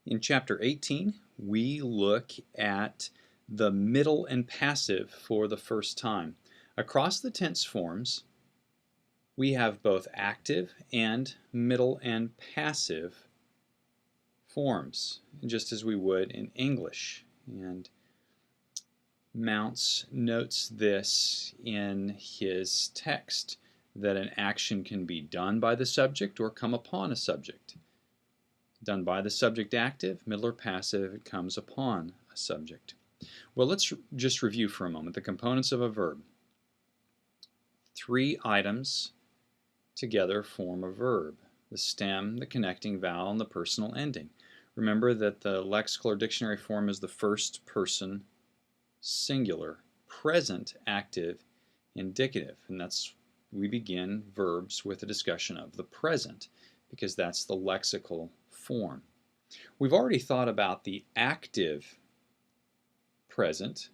In Chapter 18, we look at the middle and passive for the first time. Across the tense forms, we have both active and middle and passive forms, just as we would in English. And Mounts notes this in his text, that an action can be done by the subject or come upon a subject. Done by the subject active, middle or passive, it comes upon a subject. Well, let's just review for a moment the components of a verb. Three items together form a verb: the stem, the connecting vowel, and the personal ending. Remember that the lexical or dictionary form is the first person singular, present active indicative, and we begin verbs with a discussion of the present because that's the lexical form. We've already thought about the active present: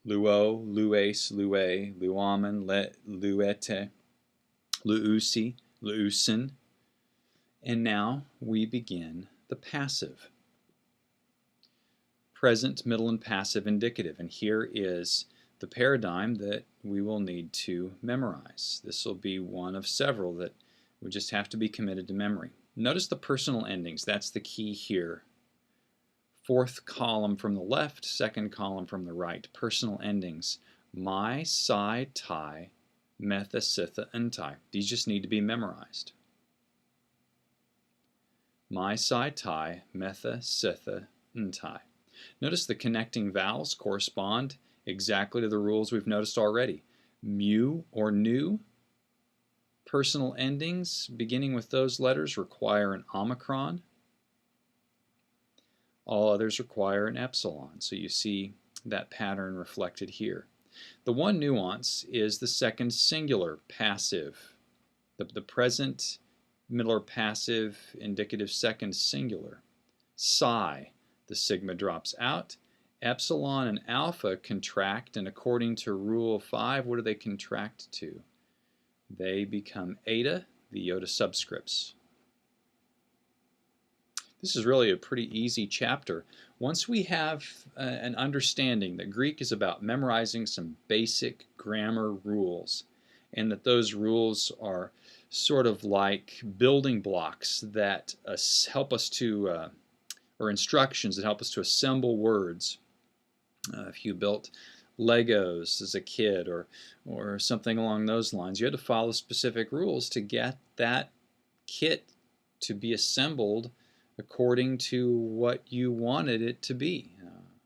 luo, lues, lue, luamen, luete, luusi, luusin. And now we begin the passive. Present, middle, and passive indicative. And here is the paradigm that we will need to memorize. This will be one of several that we just have to be committed to memory. Notice the personal endings. That's the key here. Fourth column from the left, second column from the right. Personal endings. My, psi, tai, metha, sitha, untai. These just need to be memorized. My, psi, tai, metha, sitha, untai. Notice the connecting vowels correspond exactly to the rules we've noticed already. Mu or nu. Personal endings beginning with those letters require an omicron. All others require an epsilon. So you see that pattern reflected here. The one nuance is the second singular passive. The present, middle or passive, indicative second singular. Psi, the sigma drops out. Epsilon and alpha contract, and according to Rule 5, what do they contract to? They become eta, the iota subscripts. This is really a pretty easy chapter. Once we have an understanding that Greek is about memorizing some basic grammar rules, and that those rules are sort of like building blocks that help us to, or instructions that help us to assemble words. If you built Legos as a kid or something along those lines, you had to follow specific rules to get that kit to be assembled according to what you wanted it to be,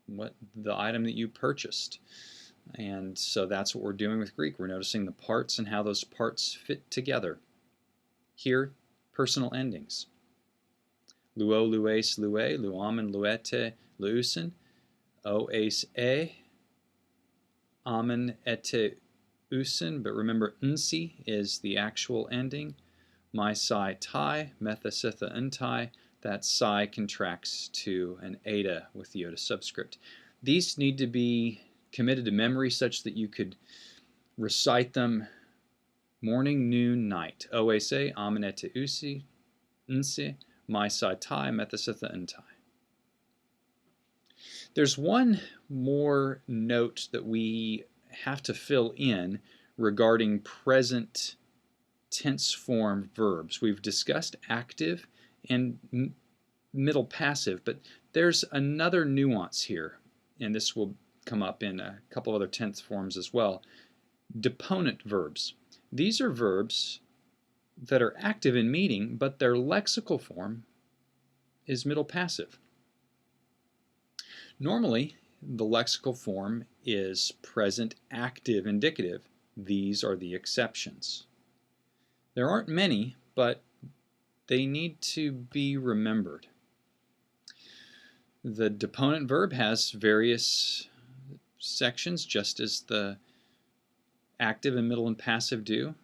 what the item that you purchased. And so that's what we're doing with Greek. We're noticing the parts and how those parts fit together. Here, personal endings. Luo, lues, lue, luamen, luete, luusin, oes, amen, ete, usin, but remember nsi is the actual ending. My, psi, tai, metha, sitha, untai. That psi contracts to an eta with the iota subscript. These need to be committed to memory such that you could recite them morning, noon, night. Oes, amen, ete, usi, nsi, my, psi, tai, metha, sitha, untai. There's one more note that we have to fill in regarding present tense form verbs. We've discussed active and middle passive, but there's another nuance here, and this will come up in a couple other tense forms as well. Deponent verbs. These are verbs that are active in meaning, but their lexical form is middle passive. Normally, the lexical form is present active indicative. These are the exceptions. There aren't many, but they need to be remembered. The deponent verb has various sections, just as the active and middle and passive do.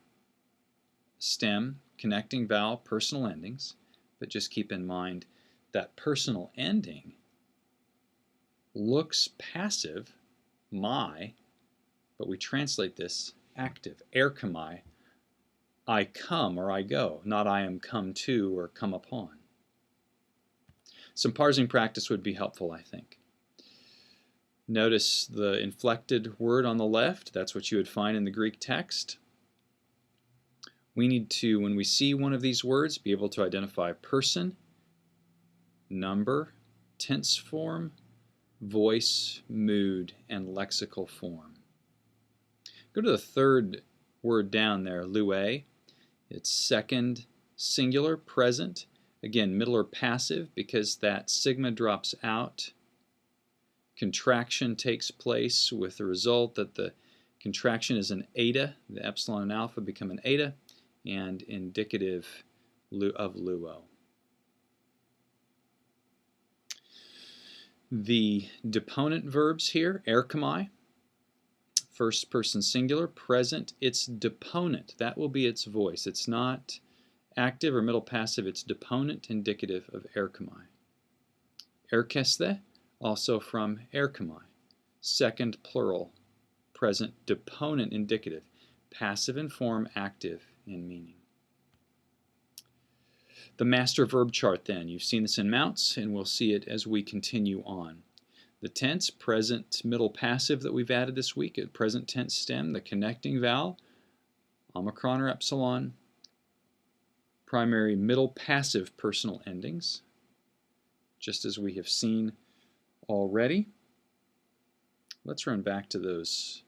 Stem, connecting vowel, personal endings. But just keep in mind that personal ending looks passive, my, but we translate this active, erchomai, I come or I go, not I am come to or come upon. Some parsing practice would be helpful, I think. Notice the inflected word on the left. That's what you would find in the Greek text. We need to, when we see one of these words, be able to identify person, number, tense form, voice, mood, and lexical form. Go to the third word down there, lue. It's second singular, present. Again, middle or passive because that sigma drops out. Contraction takes place with the result that the contraction is an eta. The epsilon and alpha become an eta, and indicative of luo. The deponent verbs here, erchomai, first person singular, present, it's deponent. That will be its voice. It's not active or middle passive, it's deponent, indicative of erchomai. Erkeste, also from erchomai, second plural, present, deponent, indicative, passive in form, active in meaning. The master verb chart then, you've seen this in Mounts and we'll see it as we continue on. The tense, present, middle passive that we've added this week, at present tense stem, the connecting vowel, omicron or epsilon, primary middle passive personal endings, just as we have seen already. Let's run back to those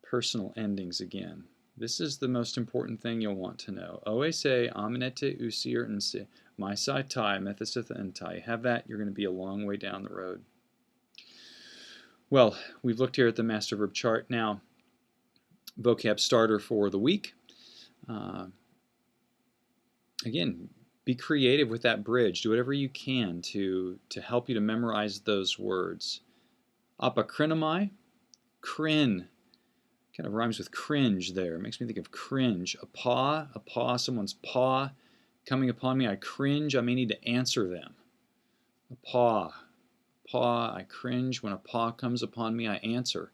personal endings again. This is the most important thing you'll want to know. Oese, aminete, usir, nse, maisai, tai, methistitha, and tai. Have that, you're going to be a long way down the road. Well, we've looked here at the master verb chart. Now, vocab starter for the week. Again, be creative with that bridge. Do whatever you can to help you to memorize those words. Apokrinomai, crin. Kind of rhymes with cringe there. It makes me think of cringe. A paw, someone's paw coming upon me. I cringe. I may need to answer them. A paw, I cringe. When a paw comes upon me, I answer.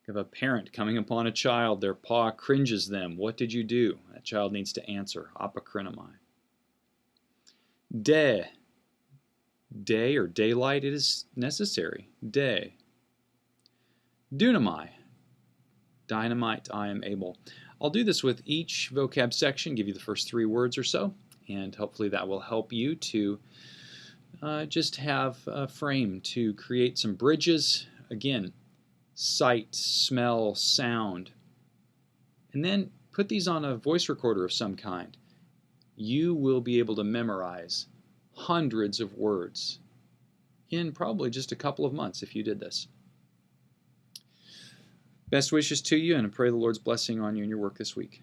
If a parent coming upon a child, their paw cringes them. What did you do? That child needs to answer. Apokrinomai. Day or daylight, it is necessary. Day. Dunamai. Dynamite, I am able. I'll do this with each vocab section, give you the first 3 words or so, and hopefully that will help you to just have a frame to create some bridges. Again, sight, smell, sound. And then put these on a voice recorder of some kind. You will be able to memorize hundreds of words in probably just a couple of months if you did this. Best wishes to you, and I pray the Lord's blessing on you in your work this week.